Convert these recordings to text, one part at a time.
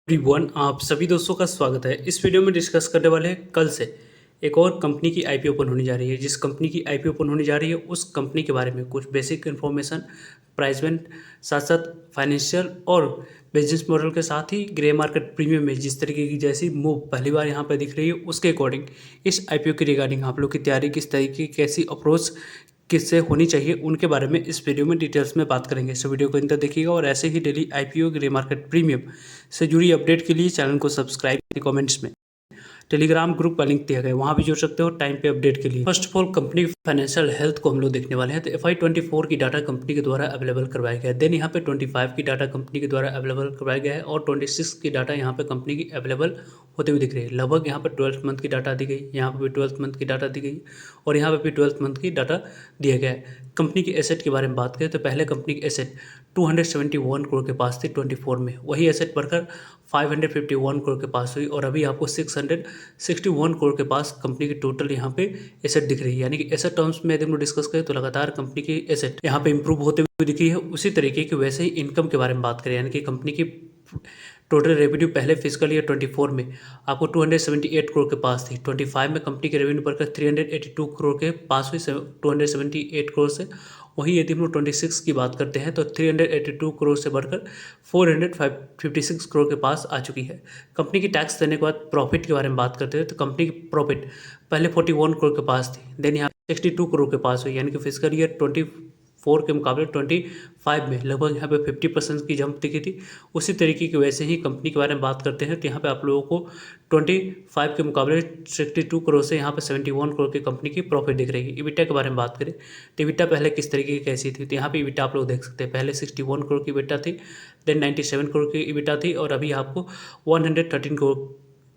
Everyone, आप सभी दोस्तों का स्वागत है। इस वीडियो में डिस्कस करने वाले हैं कल से एक और कंपनी की आईपीओ ओपन होने जा रही है। जिस कंपनी की आईपीओ ओपन होने जा रही है उस कंपनी के बारे में कुछ बेसिक इन्फॉर्मेशन, प्राइसमेंट, साथ साथ फाइनेंशियल और बिजनेस मॉडल के साथ ही ग्रे मार्केट प्रीमियम में जिस तरीके की जैसी मूव पहली बार यहाँ पर दिख रही है उसके अकॉर्डिंग इस आईपीओ की रिगार्डिंग आप लोग की तैयारी किस तरीके की, कैसी अप्रोच किससे होनी चाहिए, उनके बारे में इस वीडियो में डिटेल्स में बात करेंगे। सो वीडियो को अंत तक देखिएगा और ऐसे ही daily IPO grey market premium से जुड़ी अपडेट के लिए चैनल को सब्सक्राइब करें। कमेंट्स में टेलीग्राम ग्रुप का लिंक दिया गया है, वहाँ भी जुड़ सकते हो टाइम पे अपडेट के लिए। First of all company financial health को हम लोग देखने वाले हैं। तो FY24 की डाटा कंपनी के द्वारा अवेलेबल करवाया गया है। देन यहाँ पे 25 की डाटा कंपनी के द्वारा अवेलेबल करवाया गया है और 26 की डाटा यहाँ पे कंपनी की अवेलेबल होते हुए दिख रही है। लगभग यहाँ पे 12th मंथ की डाटा दी गई, यहाँ पे भी 12th मंथ की डाटा दी गई और यहाँ पे भी 12th मंथ की डाटा दिया गया है। कंपनी की एसेट के बारे में बात करें तो पहले कंपनी की एसेट 271 करोड़ के पास थी 24 में, वही एसेट बढ़कर 551 करोड़ के पास हुई और अभी आपको 661 करोड़ के पास कंपनी की टोटल यहाँ पे एसेट दिख रही है। यानी कि एसेट टर्म्स में यदि हम लोग डिस्कस करें तो लगातार कंपनी की एसेट यहाँ पे इंप्रूव होते हुए दिखी है। उसी तरीके की वैसे ही इनकम के बारे में बात करें, यानी कि कंपनी की टोटल रेवेन्यू पहले फिजिकल ईयर 24 में आपको 278 करोड़ के पास थी। 25 में कंपनी की रेवेन्यू बढ़कर 382 करोड़ के पास हुई 278 करोड़ से। वहीं यदि हम लोग 26 की बात करते हैं तो 382 करोड़ से बढ़कर 456 करोड़ के पास आ चुकी है। कंपनी की टैक्स देने के बाद प्रॉफिट के बारे में बात करते हैं तो कंपनी की प्रॉफिट पहले 41 करोड़ के पास थी, देन यहाँ 62 करोड़ के पास हुई। यानी कि फिजिकल ईयर 24 के मुकाबले 25 में लगभग यहाँ पे 50% की जंप दिखी थी। उसी तरीके की वैसे ही कंपनी के बारे में बात करते हैं तो यहाँ पे आप लोगों को 25 के मुकाबले 62 करोड़ से यहाँ पे 71 करोड़ की कंपनी की प्रॉफिट दिख रही है। इबिटा के बारे में बात करें तो इबिटा पहले किस तरीके की कैसी थी, तो यहाँ पे इबिटा आप लोग देख सकते हैं पहले 61 करोड़ की इबिटा थी, देन 97 करोड़ की इबिटा थी और अभी आपको 113 करोड़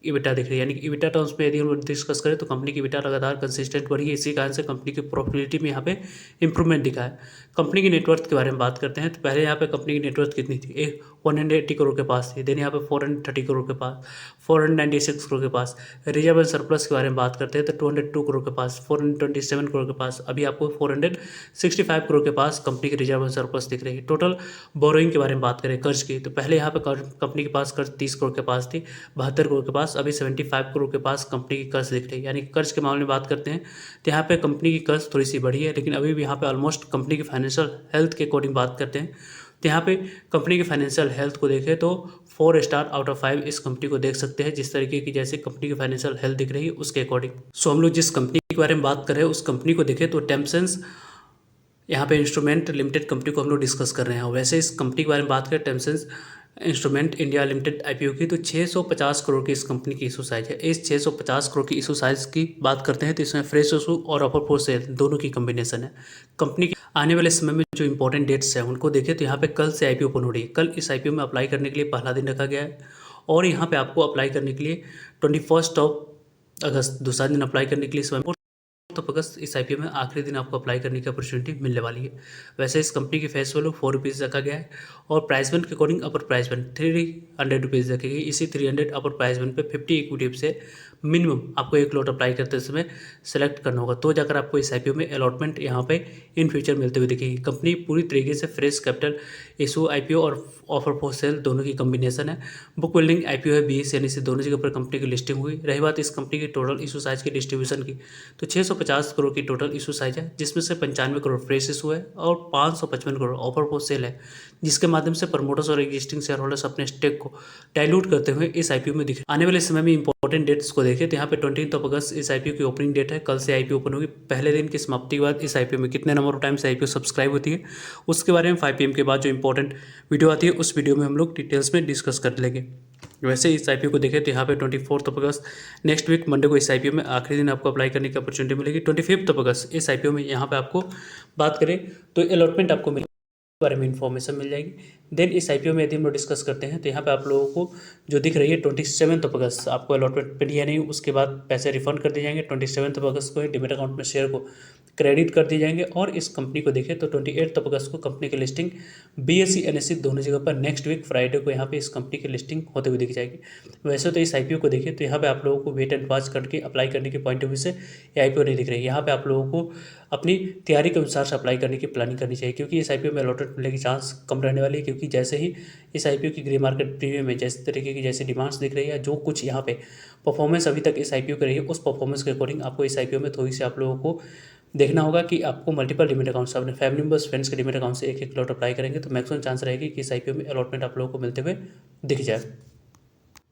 इबिटा दिख रही है। यानी कि इबिटा टर्म्स में यदि हम लोग डिस्कस करें तो कंपनी की इबिटा लगातार कंसिस्टेंट बढ़ी है। इसी कारण से कंपनी की प्रॉफिटेबिलिटी में यहाँ पे इंप्रूवमेंट दिखा है। कंपनी की नेटवर्थ के बारे में बात करते हैं तो पहले यहाँ पे कंपनी की नेटवर्थ कितनी थी, 180 करोड़ के पास थी, देन यहाँ पे 430 करोड़ के पास, 496 करोड़ के पास। रिजर्व एंड सरप्लस के बारे में बात करते हैं तो 202 करोड़ के पास, 427 करोड़ के पास, अभी आपको 465 करोड़ के पास कंपनी की रिजर्व एंड सरप्लस दिख रही है। टोटल बोरोइंग के बारे में बात करें कर्ज की तो पहले यहाँ पे कंपनी के पास कर्ज 30 करोड़ के पास थी, 72 करोड़ के पास, अभी 75 करोड़ के पास कंपनी की कर्ज दिख रही है। यानी कर्ज के मामले में बात करते हैं तो यहाँ पे कंपनी की कर्ज थोड़ी सी बढ़ी है, लेकिन अभी भी यहाँ पे ऑलमोस्ट कंपनी की फाइनेंशियल हेल्थ के अकॉर्डिंग बात करते हैं तो यहाँ पे कंपनी की फाइनेंशियल हेल्थ को देखें तो 4 स्टार आउट ऑफ 5 इस कंपनी को देख सकते हैं, जिस तरीके की जैसे कंपनी की फाइनेंशियल हेल्थ दिख रही है उसके अकॉर्डिंग। सो हम लोग जिस कंपनी के बारे में बात कर रहे हैं उस कंपनी को देखें तो टेम्सेंस यहाँ पे इंस्ट्रूमेंट लिमिटेड कंपनी को हम लोग डिस्कस कर रहे हैं। वैसे इस कंपनी के बारे में बात करें टेम्सेंस इंस्ट्रूमेंट इंडिया लिमिटेड आईपीओ की तो 650 करोड़ की इस कंपनी की इशू साइज है। इस 650 करोड़ की इशू साइज की बात करते हैं तो इसमें फ्रेश इशू और ऑफर फॉर सेल दोनों की कॉम्बिनेशन है। कंपनी के आने वाले समय में जो इंपॉर्टेंट डेट्स हैं उनको देखें तो यहाँ पे कल से आईपीओ ओपन हो रही है। कल इस आईपीओ में अप्लाई करने के लिए पहला दिन रखा गया है और यहाँ पे आपको अप्लाई करने के लिए 21 अगस्त दूसरा दिन अप्लाई करने के लिए समय तो अगस्त इस आईपीओ में आखिरी दिन आपको अप्लाई करने की अपॉर्चुनिटी मिलने वाली है। वैसे इस कंपनी की फेस वैल्यू 4 रुपीज़ रखा गया है और प्राइस बैंड के अकॉर्डिंग अपर प्राइस बैंड 300 रुपीज़ रखी गई। इसी 300 अपर प्राइस बैंड पे 50 इक्विटी से मिनिमम आपको एक लॉट अप्लाई करते समय सेलेक्ट करना होगा, तो जाकर आपको इस आईपीओ में अलॉटमेंट यहाँ पे इन फ्यूचर मिलते हुए दिखेगी। कंपनी पूरी तरीके से फ्रेश कैपिटल इशू आईपीओ और ऑफर फॉर सेल दोनों की कॉम्बिनेशन है। बुक बिल्डिंग आईपीओ है बीएस, यानी से दोनों जगह पर कंपनी की लिस्टिंग हुई। रही बात इस कंपनी की टोटल इशू साइज की डिस्ट्रीब्यूशन की तो 650 करोड़ की टोटल इशू साइज है, जिसमें से 95 करोड़ फ्रेश इशू है और 555 करोड़ ऑफर फॉर सेल है, जिसके माध्यम से प्रमोटर्स और एग्जिस्टिंग शेयर होल्डर्स अपने स्टेक को डाइल्यूट करते हुए इस आईपीओ में दिखे। आने वाले समय में इंपॉर्टेंट डेट्स को देखें तो यहाँ पे 20 अगस्त इस आईपीओ की ओपनिंग डेट है। कल से आईपीओ ओपन होगी। पहले दिन की समाप्ति के बाद इस आईपीओ में कितने नंबर ऑफ टाइम से आईपीओ सब्सक्राइब होती है उसके बारे में 5 PM के बाद जो इंपॉर्टेंट वीडियो आती है उस वीडियो में हम लोग डिटेल्स में डिस्कस कर लेंगे। वैसे इस आईपीओ को देखें तो यहाँ पे 24 अगस्त नेक्स्ट वीक मंडे को इस आईपीओ में आखिरी दिन आपको अप्लाई करने की अपॉर्चुनिटी मिलेगी। 25 अगस्त इस आईपीओ में यहाँ पे आपको बात करें तो अलॉटमेंट आपको बारे में इन्फॉर्मेशन मिल जाएगी। देन इस आईपीओ में यदि हम लोग डिस्कस करते हैं तो यहाँ पे आप लोगों को जो दिख रही है 27 अगस्त आपको अलॉटमेंट मिली है नहीं, उसके बाद पैसे रिफंड कर दिए जाएंगे। 27 अगस्त को डिमेट अकाउंट में शेयर को क्रेडिट कर दिए जाएंगे। और इस कंपनी को देखें तो 28 अगस्त को कंपनी की लिस्टिंग BSE NSE दोनों जगह पर नेक्स्ट वीक फ्राइडे को यहाँ पे इस कंपनी की लिस्टिंग होते हुए दिख जाएगी। वैसे तो इस आईपीओ को देखें तो यहाँ पे आप लोगों को वेट एंड वॉच करके अप्लाई करने के पॉइंट ऑफ व्यू से ये आईपीओ नहीं दिख रही है। यहाँ पे आप लोगों को अपनी तैयारी के अनुसार से अप्लाई करने की प्लानिंग करनी चाहिए, क्योंकि इस आईपीओ में अलॉटमेंट मिलने की चांस कम रहने वाली है, क्योंकि क्योंकि जैसे ही इस आईपीओ की ग्रे मार्केट प्रीमियम में जैसे तरीके की जैसे डिमांड्स दिख रही है, जो कुछ यहाँ पे परफॉर्मेंस अभी तक इस आईपीओ की रही है, उस परफॉर्मेंस के अकॉर्डिंग आपको इस आईपीओ में थोड़ी सी आप लोगों को देखना होगा कि आपको मल्टीपल डिमेट अकाउंट से अपने फैमिली मेंबर्स फ्रेंड्स के डिमेट अकाउंट से एक एक लॉट अप्लाई करेंगे तो मैक्सिमम चांस रहेगी कि इस आईपीओ में अलॉटमेंट आप लोगों को मिलते हुए दिख जाए।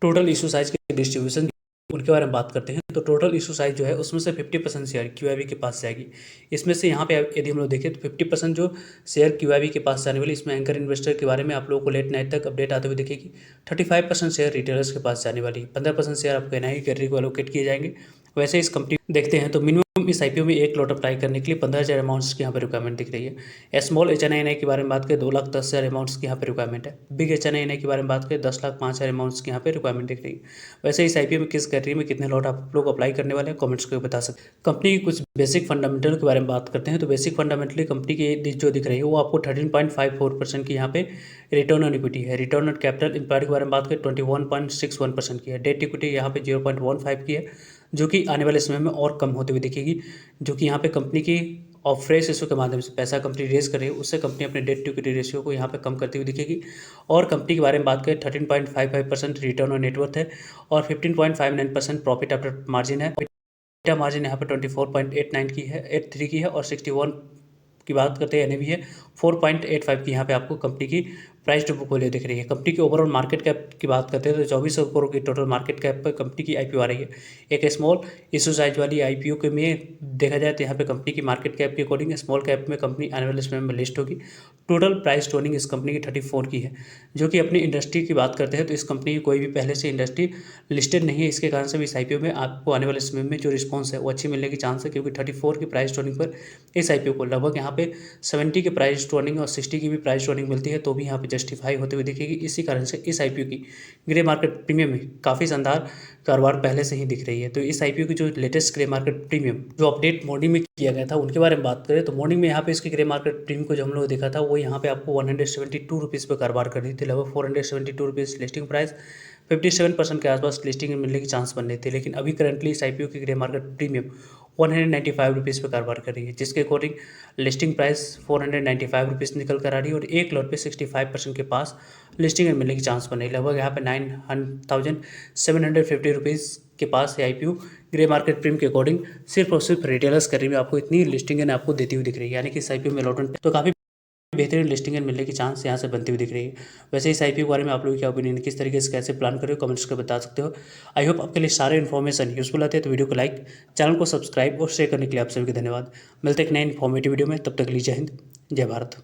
टोटल इशू साइज के डिस्ट्रीब्यूशन उनके बारे में बात करते हैं तो टोटल इशू साइज जो है उसमें से 50% शेयर क्यूआईबी के पास जाएगी। इसमें से यहाँ पे यदि हम लोग देखें तो 50% जो शेयर क्यूआईबी के पास जाने वाली, इसमें एंकर इन्वेस्टर के बारे में आप लोगों को लेट नाइट तक अपडेट आते हुए दिखेगी। 35% शेयर रिटेलर्स के पास जाने वाली है। 15% शेयर आपको एनआई कैटेगरी को एलोकेट किए जाएंगे। वैसे इस कंपनी देखते हैं तो मिनिमम इस आईपीओ में एक लॉट अप्लाई करने के लिए 15,000 अमाउंट्स की यहाँ पर रिक्वायरमेंट दिख रही है। स्मॉल एचएनआई के बारे में बात करें 2,10,000 अमाउंट्स की यहाँ पर रिक्वायरमेंट है। बिग एचएनआई के बारे में बात करें 10,05,000 अमाउंट्स की यहाँ पे रिक्वायरमेंट दिख रही है। वैसे इस आईपीओ में किस कैटेगरी में कितने लॉट आप लोग अप्लाई करने वाले हैं कमेंट्स को बता सकते हैं। कंपनी की कुछ बेसिक फंडामेंटल के बारे में बात करते हैं तो बेसिक फंडामेंटली कंपनी की जो दिख रही है वो आपको 13.54% की यहाँ पे रिटर्न ऑन इक्विटी है। रिटर्न ऑन कैपिटल एम्प्लॉयड के बारे में बात करें 21.61% की है। डेट इक्विटी यहाँ पे 0.15 की है, जो कि आने वाले समय में और कम होते हुए दिखेगी, जो कि यहाँ पे कंपनी की और फ्रेश इशू के माध्यम से पैसा कंपनी रेज कर रही है, उससे कंपनी अपने डेट टू इक्विटी रेशियो को यहाँ पे कम करती हुई दिखेगी। और कंपनी के बारे में बात करें 13.55% रिटर्न ऑन नेटवर्थ है और 15.59% प्रॉफिट आफ्टर मार्जिन है। मार्जिन यहाँ पे 24.89 की है 83 की है और 61 की बात करते हैं एनएवी है 4.85 की यहाँ पे आपको कंपनी की प्राइस टू बुक वैल्यू दिख रही है। कंपनी की ओवरऑल मार्केट कैप की बात करते हैं तो 2400 करोड़ की टोटल मार्केट कैप पर कंपनी की आईपीओ आ रही है। एक स्मॉल इशू साइज वाली आईपीओ के में देखा जाए तो यहाँ पे कंपनी की मार्केट कैप के अकॉर्डिंग स्मॉल कैप में कंपनी आने वाले समय में लिस्ट होगी। टोटल प्राइस टू अर्निंग इस कंपनी की 34 की है। जो कि अपनी इंडस्ट्री की बात करते हैं तो इस कंपनी की कोई भी पहले से इंडस्ट्री लिस्टेड नहीं है, इसके कारण से भी इस आईपीओ में आपको आने वाले समय में जो रिस्पॉन्स है वो अच्छी मिलने की चांस है, क्योंकि 34 की प्राइस टू अर्निंग पर इस आईपीओ को लगभग यहाँ पे 70 की प्राइस टू अर्निंग और 60 की भी प्राइस टू अर्निंग मिलती है तो भी यहाँ पे जस्टिफाई होते हुए दिखेगी। इसी कारण से इस आईपीओ की ग्रे मार्केट प्रीमियम में काफ़ी शानदार कारोबार पहले से ही दिख रही है। तो इस आईपीओ की जो लेटेस्ट ग्रे मार्केट प्रीमियम जो अपडेट मॉर्निंग में किया गया था उनके बारे में बात करें तो मॉर्निंग में यहाँ पे इसकी ग्रे मार्केट प्रीमियम को जो हम लोग देखा था वो यहाँ पे आपको 172 रुपीज़ पर कारोबार कर रही थी। लगभग 472 रुपीज़ लिस्टिंग प्राइस, 57% के आसपास लिस्टिंग मिलने की चांस बन रही थी। लेकिन अभी करंटली इस आईपीओ की ग्रे मार्केट प्रीमियम 195 रुपीज़ पर कारोबार कर रही है, जिसके अकॉर्डिंग लिस्टिंग प्राइस 495 रुपीज़ निकल कर आ रही है और एक लॉट पे 65% के पास लिस्टिंग मिलने की चांस बन रही है। लगभग यहाँ पे 9,750 रुपीज़ के पास ये आईपीओ ग्रे मार्केट प्रीमियम के अकॉर्डिंग सिर्फ और सिर्फ रिटेलर्स कैटेगरी में आपको इतनी लिस्टिंग आपको देती हुई दिख रही है। यानी कि इस आईपीओ में अलॉटमेंट तो काफ़ी बेहतरीन लिस्टिंग मिलने की चांस यहाँ से बनती हुई दिख रही है। वैसे इस आईपीओ के बारे में आप लोगों की क्या ओपिनियन है, किस तरीके से कैसे प्लान करें कमेंट्स कर बता सकते हो। आई होप आपके लिए सारे इन्फॉर्मेशन यूजफुल आते हैं तो वीडियो को लाइक, चैनल को सब्सक्राइब और शेयर करने के लिए आप सभी को धन्यवाद। मिलते हैं एक नए इन्फॉर्मेटिव वीडियो में, तब तक के लिए जय हिंद जय भारत।